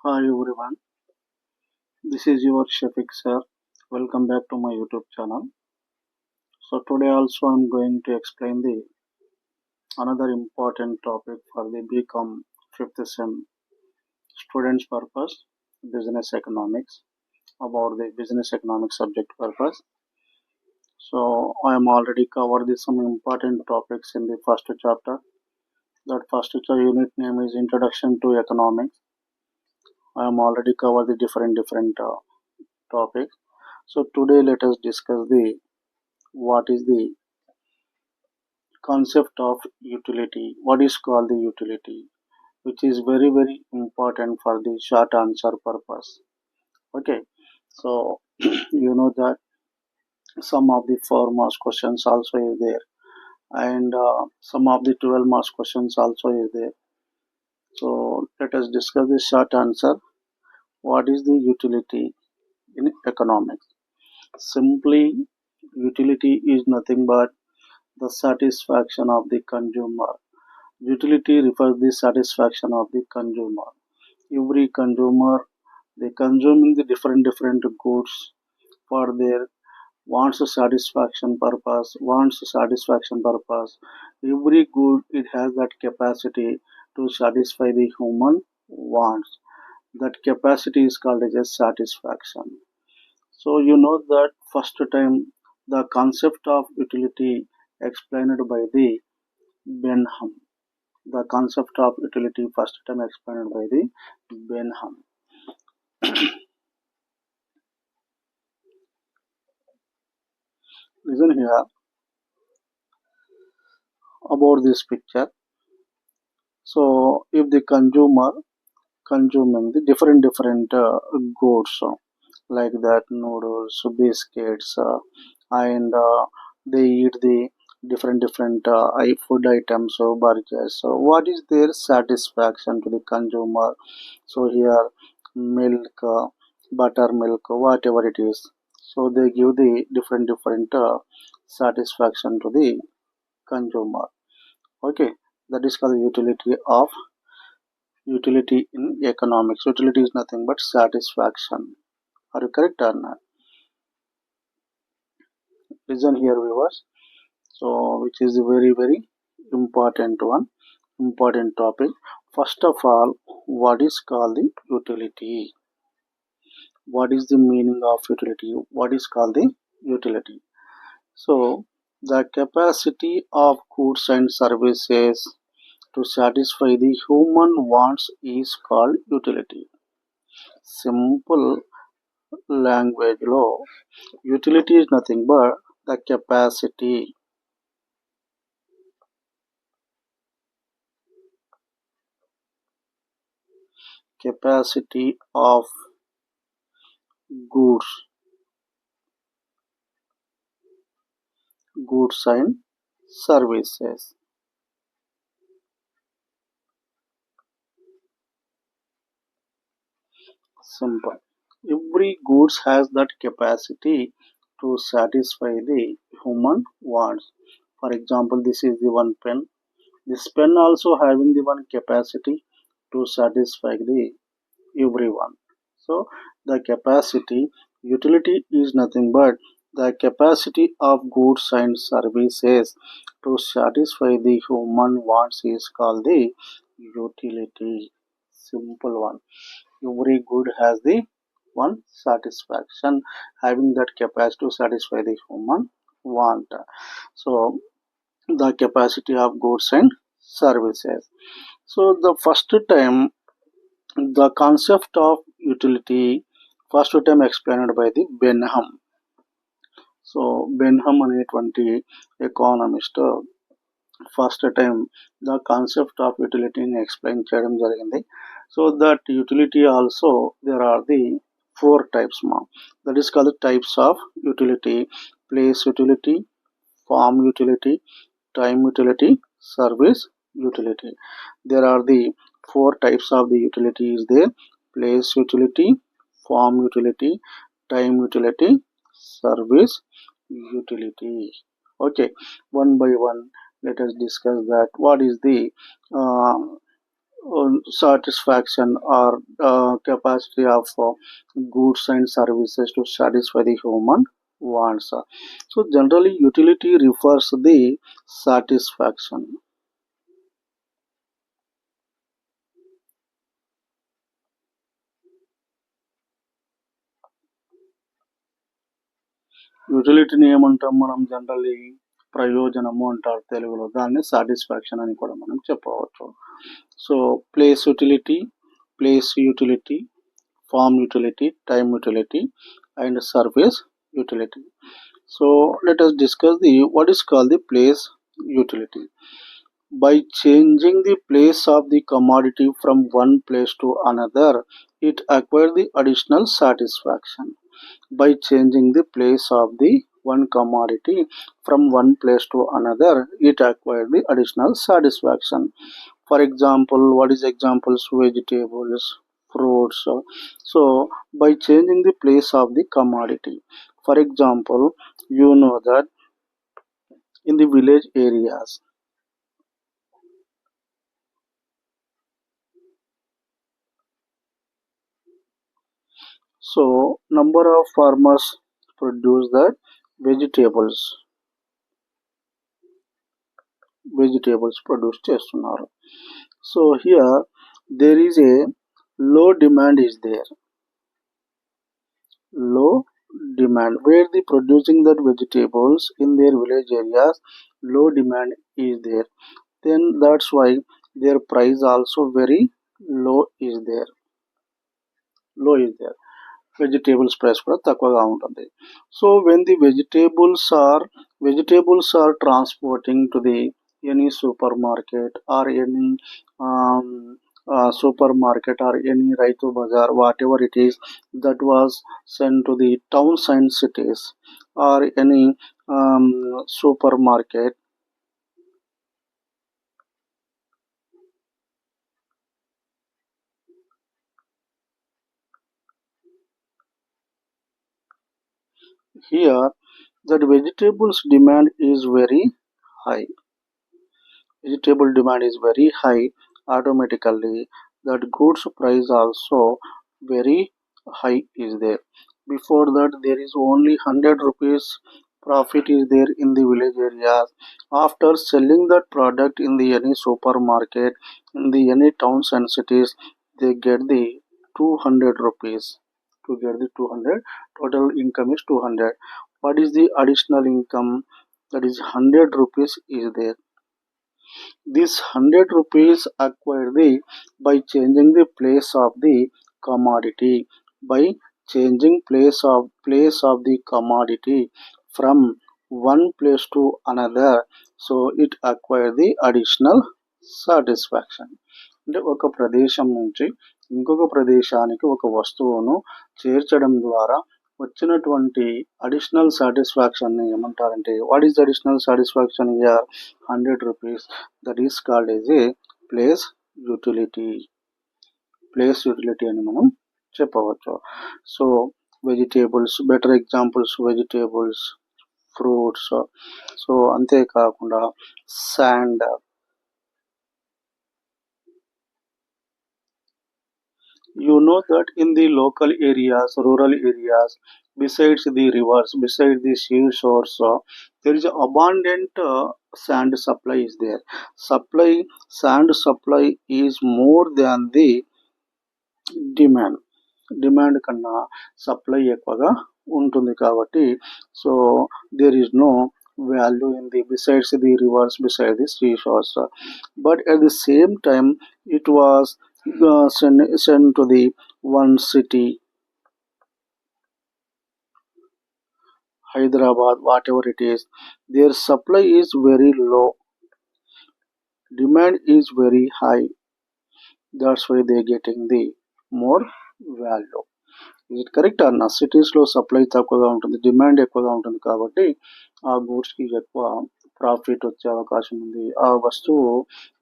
Hi everyone, this is your Shafeek sir. Welcome back to my YouTube channel. So today also I'm going to explain the another important topic for the Bcom 5th sem students purpose, business economics, about the business economics subject purpose. So I am already covered some important topics in the first chapter. That first unit name is Introduction to Economics. I am already covered the different topics. So today let us discuss the what is the concept of utility, what is called the utility, which is very important for the short answer purpose. Okay, so you know that some of the 4 marks questions also is there, and some of the 12 marks questions also is there. So let us discuss the short answer. What is the utility in economics? Simply, utility is nothing but the satisfaction of the consumer. Utility refers the satisfaction of the consumer. Every consumer, they consuming the different goods for their wants satisfaction purpose. Every good it has that capacity to satisfy the human wants. That capacity is called as a satisfaction. So you know that first time the concept of utility explained by the Benham. The concept of utility first time explained by the Benham. Listen here about this picture. So if the consumer consuming the different goods like that noodles, biscuits, and they eat the different food items or burgers. So what is their satisfaction to the consumer? So here milk, buttermilk, whatever it is. So they give the different satisfaction to the consumer. Okay, that is called utility in economics. Utility is nothing but satisfaction. Are you correct or not? Listen here, viewers. So, which is a very important one, important topic. First of all, what is called the utility? What is the meaning of utility? What is called the utility? So, the capacity of goods and services to satisfy the human wants is called utility. Simple language law, utility is nothing but the capacity of goods and services. Simple. Every goods has that capacity to satisfy the human wants. For example, this is the one pen. This pen also having the one capacity to satisfy the everyone. So the capacity, utility is nothing but the capacity of goods and services to satisfy the human wants is called the utility. Simple one. Every good has the one satisfaction, having that capacity to satisfy the human want. So the capacity of goods and services. So the first time the concept of utility first time explained by the Benham. So Benham అనేటువంటి economist first time the concept of యూటిలిటీని explain చేయడం జరిగింది. So that utility also there are the 4 types ma. That is called types of utility: place utility, form utility, time utility, service utility. There are the 4 types of the utility is there: place utility, form utility, time utility, service utility. Okay, one by one let us discuss that what is the uh, satisfaction or capacity of goods and services to satisfy the human wants. So generally utility refers the satisfaction. యుటిలిటీని ఏమంటాం మనం generally ప్రయోజనము అంటారు తెలుగులో, దాన్ని satisfaction అని కూడా మనం చెప్పవచ్చు. So place utility, form utility, time utility and service utility. So let us discuss the what is called the place utility. By changing the place of the commodity from one place to another, it acquires the additional satisfaction. By changing the place of the one commodity from one place to another, it acquires the additional satisfaction. For example, what is examples? Vegetables, fruits. So by changing the place of the commodity, for example, you know that in the village areas, so number of farmers produce that vegetables produce చేస్తున్నారు. So here there is a low demand is there, low demand where the producing that vegetables in their village areas, low demand is there, then that's why their price also very low is there, low is there. Vegetables price కూడా తక్కువగా ఉంటుంది. So when the vegetables are transporting to the any supermarket or any supermarket or any Raitu Bazaar, whatever it is, that was sent to the towns and cities or any supermarket. Here, that vegetables demand is very high. Vegetable demand is very high. Automatically, that goods price also very high is there. Before that, there is only 100 rupees profit is there in the village areas. After selling that product in the any supermarket, in the any towns and cities, they get the 200 rupees. To get the 200, total income is 200. What is the additional income? That is 100 rupees is there. This 100 rupees acquired by changing the place of the commodity. By changing place of the commodity from one place to another, so it acquired the additional satisfaction. అంటే ఒక ప్రదేశం నుంచి ఇంకొక ప్రదేశానికి ఒక వస్తువును చేర్చడం ద్వారా వచ్చినటువంటి అడిషనల్ సాటిస్ఫాక్షన్ని ఏమంటారంటే, what is additional satisfaction here? 100 rupees. That is called as a place utility. Place utility అని మనం చెప్పవచ్చు. So vegetables, better examples vegetables, fruits. So అంతేకాకుండా sand, you know that in the local areas, rural areas, besides the rivers, besides the seashores, there is abundant sand supply is there. Sand supply is more than the demand. Demand కన్నా supply ఎక్కువగా ఉంటుంది కాబట్టి, so there is no value in the besides the rivers, beside the seashores. But at the same time, it was sent to the one city, Hyderabad, whatever it is. Their supply is very low, demand is very high. That's why they getting the more value. Is it correct or not? సిటీస్లో supply తక్కువగా ఉంటుంది, demand ఎక్కువగా ఉంటుంది కాబట్టి ఆ గూడ్స్కి ఎక్కువ profit వచ్చే అవకాశం ఉంది. ఆ వస్తువు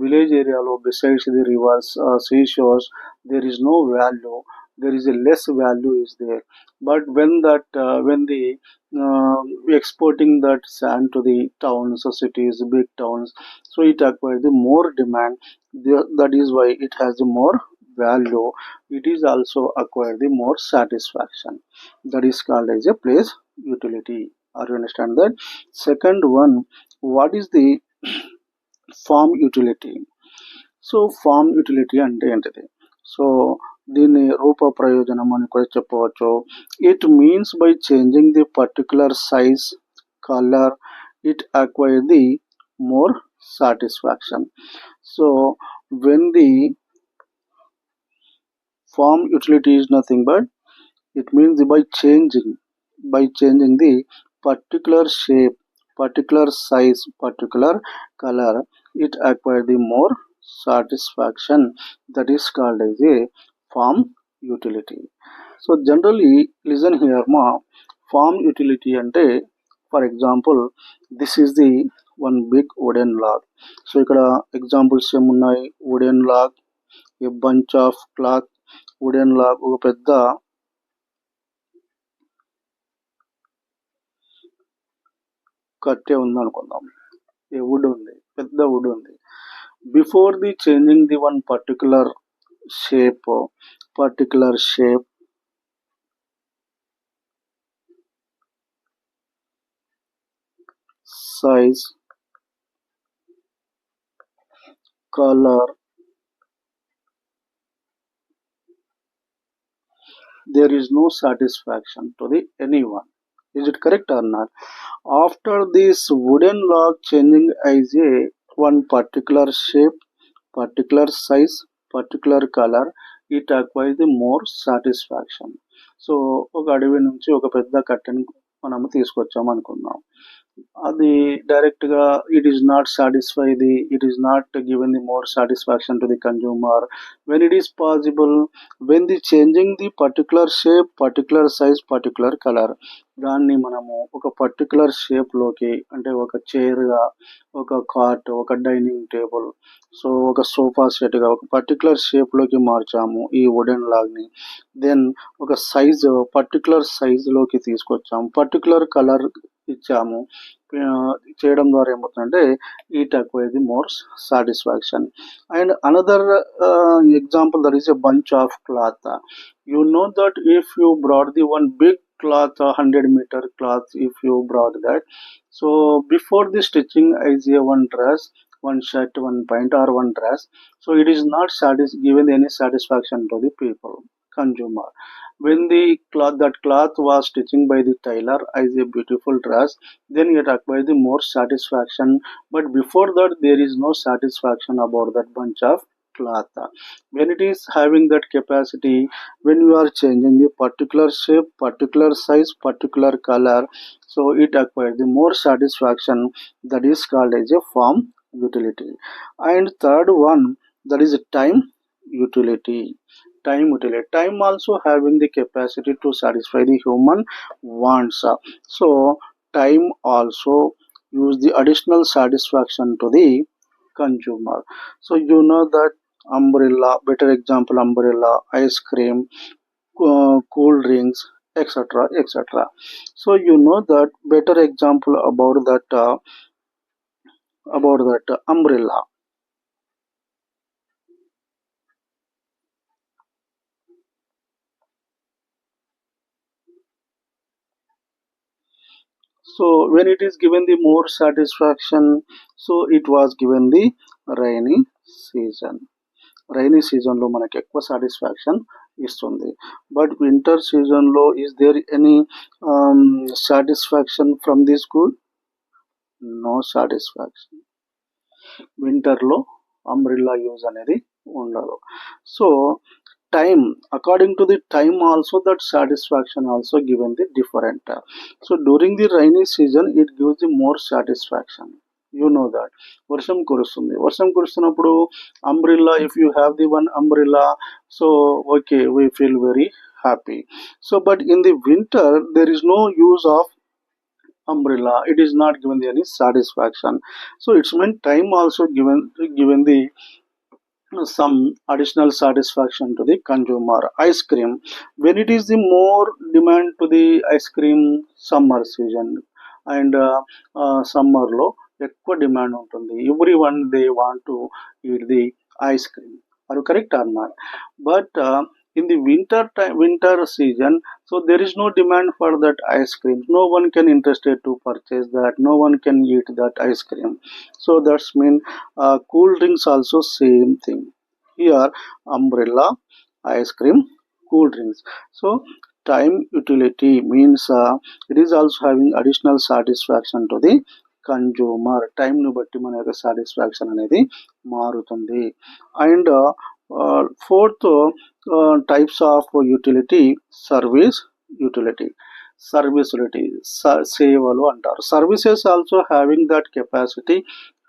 విలేజ్ ఏరియాలో besides the rivers, sea shores, there is no value. there is a less value is there. But when the exporting that sand to the towns or cities, big towns, so it acquires the more demand. That is why it has the more value. It is also acquire the more satisfaction. That is called as a place utility. Are you understand that? Second one, what is the farm utility? So form utility అంటే ఏంటిది? So దీన్ని రూప ప్రయోజనం అని కూడా చెప్పవచ్చు. It means by changing the particular size, colour, it acquire the more satisfaction. So when the form utility is nothing but it means by changing the particular shape, particular size, particular color, it acquire the more satisfaction. That is called as a farm utility. So generally listen here ma, farm utility ante, for example, this is the one big wooden log. So ikkada examples em unnai, wooden log, a bunch of cloth, wooden log, oka pedda కట్టె ఉంది అనుకుందాం. ఏ would ఉంది, పెద్ద would ఉంది. Before the changing the one particular shape, size, colour, there is no satisfaction to the anyone. Is it correct or not? After this wooden log changing as a one particular shape, particular size, particular color, it acquires the more satisfaction. So ఒక అడవి నుంచి ఒక పెద్ద కట్టెని మనము తీసుకొచ్చాము అనుకుందాం. అది డైరెక్ట్గా it is not given the more satisfaction to the consumer. When it is possible, when the changing the particular shape, particular size, particular color, దాన్ని మనము ఒక పర్టికులర్ షేప్లోకి, అంటే ఒక చైర్గా, ఒక కాట్, ఒక డైనింగ్ టేబుల్, సో ఒక సోఫా సెట్గా ఒక పర్టికులర్ షేప్లోకి మార్చాము ఈ వుడెన్ లాగ్ని. దెన్ ఒక పర్టికులర్ సైజులోకి తీసుకొచ్చాము, పర్టికులర్ కలర్ ఇచ్చాము. చేయడం ద్వారా ఏమవుతుందంటే it acquire the more satisfaction. And another example, that is a bunch of cloth. You know that if you brought the one big cloth, 100-meter cloth, if you brought that, so before the stitching as a one dress, one shirt, one pant or one dress, so it is not given any satisfaction to the people, consumer. When that cloth was stitching by the tailor as a beautiful dress, then it acquires the more satisfaction. But before that there is no satisfaction about that bunch of cloth. When it is having that capacity, when you are changing the particular shape, particular size, particular color, so it acquires the more satisfaction. That is called as a farm utility. And third one, that is a time utility. Time also having the capacity to satisfy the human wants. So time also use the additional satisfaction to the consumer. So you know that umbrella, better example, umbrella, ice cream, cool drinks, etc, etc. So you know that better example about that umbrella. So when it is given the more satisfaction, so it was given the rainy season. Rainy సీజన్లో మనకి ఎక్కువ satisfaction ఇస్తుంది. But winter సీజన్లో is there any satisfaction from the school? No satisfaction. వింటర్లో umbrella use అనేది ఉండదు. So time, according to the time also, that satisfaction also given the different. So during the rainy season it gives the more satisfaction. You know that వర్షం కురుస్తున్నప్పుడు umbrella, if you have the one umbrella, so okay, we feel very happy. So but in the winter there is no use of umbrella, it is not given any satisfaction. So it's meant time also given the some additional satisfaction to the consumer. Ice cream, when it is the more demand to the ice cream summer season, and summer లో ఎక్కువ demand ఉంటుంది. Every one they want to eat the ice cream. Or correct or not? But in the winter time, winter season, so there is no demand for that ice cream. No one can interested to purchase that, no one can eat that ice cream. So that's mean cool drinks also same thing. Here umbrella, ice cream, cool drinks. So time utility means it is also having additional satisfaction to the consumer. టైంను బట్టి మన యొక్క satisfaction అనేది మారుతుంది. And fourth types of utility, service utility. Service utility సేవలు అంటారు. Services also having that capacity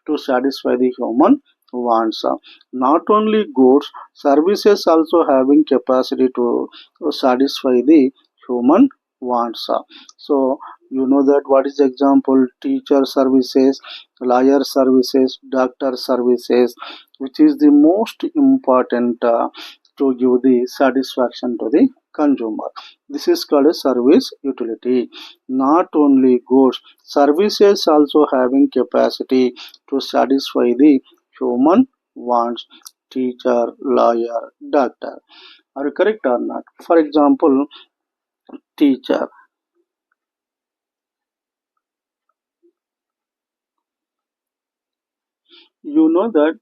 to satisfy the human wants. Not only goods, services also having capacity to satisfy the human wants. So you know that what is the example? Teacher services, lawyer services, doctor services, which is the most important to give the satisfaction to the consumer. This is called a service utility. Not only goods, services also having capacity to satisfy the human wants. Teacher, lawyer, doctor. Are you correct or not? For example, teacher. You know that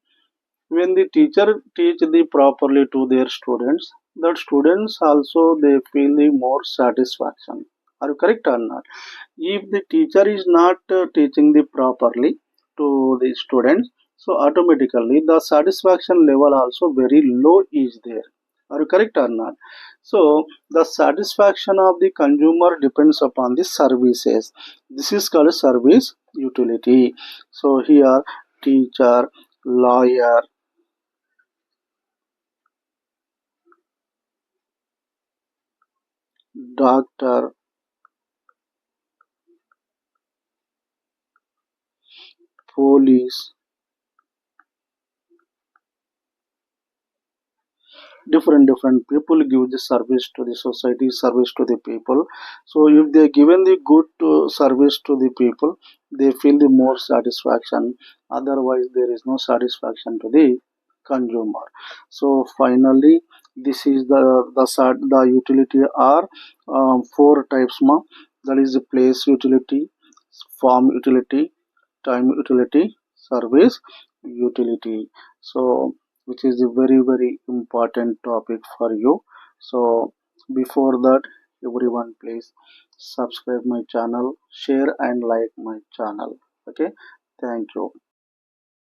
when the teacher teach the properly to their students, that students also they feel the more satisfaction. Are you correct or not? If the teacher is not teaching the properly to the students, so automatically the satisfaction level also very low is there. Are you correct or not? So the satisfaction of the consumer depends upon the services. This is called service utility. So here teacher, lawyer, doctor, police, different people give the service to the society, service to the people. So if they given the good service to the people, they feel the more satisfaction. Otherwise there is no satisfaction to the consumer. So finally this is the utility are four types ma. That is the place utility, form utility, time utility, service utility. So which is a very important topic for you. So before that, everyone please subscribe my channel, share and like my channel. Okay, thank you.